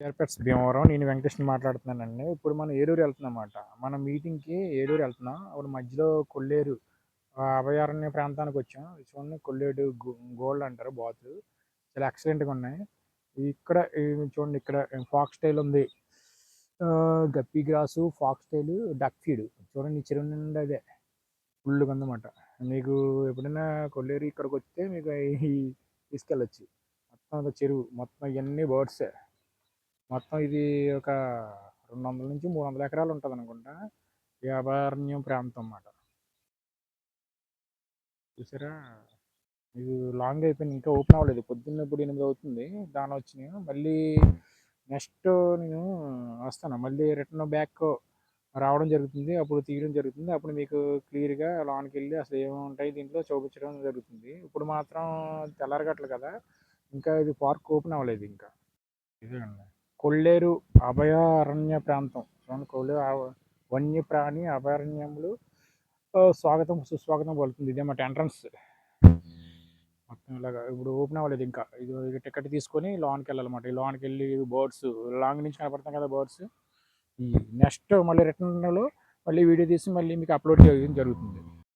ఎయిర్పెట్స్ భీమవరం. నేను వెంకటేష్ని మాట్లాడుతున్నానండి. ఇప్పుడు మనం ఏలూరు వెళ్తున్నామాట. మన మీటింగ్కి ఏలూరు వెళ్తున్నాం. అప్పుడు మధ్యలో కొల్లేరు అభయారణ్య ప్రాంతానికి వచ్చాం. చూడండి, కొల్లేరు గోల్డ్ అంటారు బాతులు. చాలా ఎక్సలెంట్గా ఉన్నాయి. ఇక్కడ చూడండి, ఇక్కడ ఫాక్స్ టైల్ ఉంది, guppy grass, fox tail, duck feed. చూడండి, ఈ చెరువు నిండా అదే ఫుల్గా ఉందన్నమాట. మీకు ఎప్పుడైనా కొల్లేరు ఇక్కడికి వస్తే మీకు తీసుకెళ్ళచ్చు. మొత్తం చెరువు, మొత్తం ఇవన్నీ బర్డ్సే. మొత్తం ఇది ఒక 200 నుంచి 300 ఎకరాలు ఉంటుంది అనుకుంటా. ఈ అభయారణ్యం ప్రాంతం అన్నమాట. చూసారా, ఇది లాంగ్ అయిపోయింది, ఇంకా ఓపెన్ అవ్వలేదు. పొద్దున్న ఇప్పుడు 8 అవుతుంది, దాని వచ్చినాయి. మళ్ళీ నెక్స్ట్ నేను వస్తాను, మళ్ళీ రిటర్న్ బ్యాక్ రావడం జరుగుతుంది. అప్పుడు తీయడం జరుగుతుంది. అప్పుడు మీకు క్లియర్గా లోనికి వెళ్ళి అసలు ఏముంటాయి దీంట్లో చూపించడం జరుగుతుంది. ఇప్పుడు మాత్రం తెల్లారగట్ల కదా, ఇంకా ఇది పార్క్ ఓపెన్ అవ్వలేదు ఇంకా. ఇదేనండి, కొల్లేరు అభయారణ్య ప్రాంతం. చూడండి, కొల్లేరు వన్యప్రాణి అభయారణ్యములు స్వాగతం సుస్వాగతం పలుకుతుంది. ఇదే మాట ఎంట్రన్స్. మొత్తం ఇలాగా ఇప్పుడు ఓపెన్ అవ్వలేదు ఇంకా. ఇది టికెట్ తీసుకొని లోన్కి వెళ్ళాలన్నమాట. ఈ లోన్కి వెళ్ళి బర్డ్స్ లాంగ్ నుంచి కనపడతాం కదా బర్డ్స్. ఈ నెక్స్ట్ మళ్ళీ రిటర్న్లో మళ్ళీ వీడియో తీసి మళ్ళీ మీకు అప్లోడ్ చేయడం జరుగుతుంది.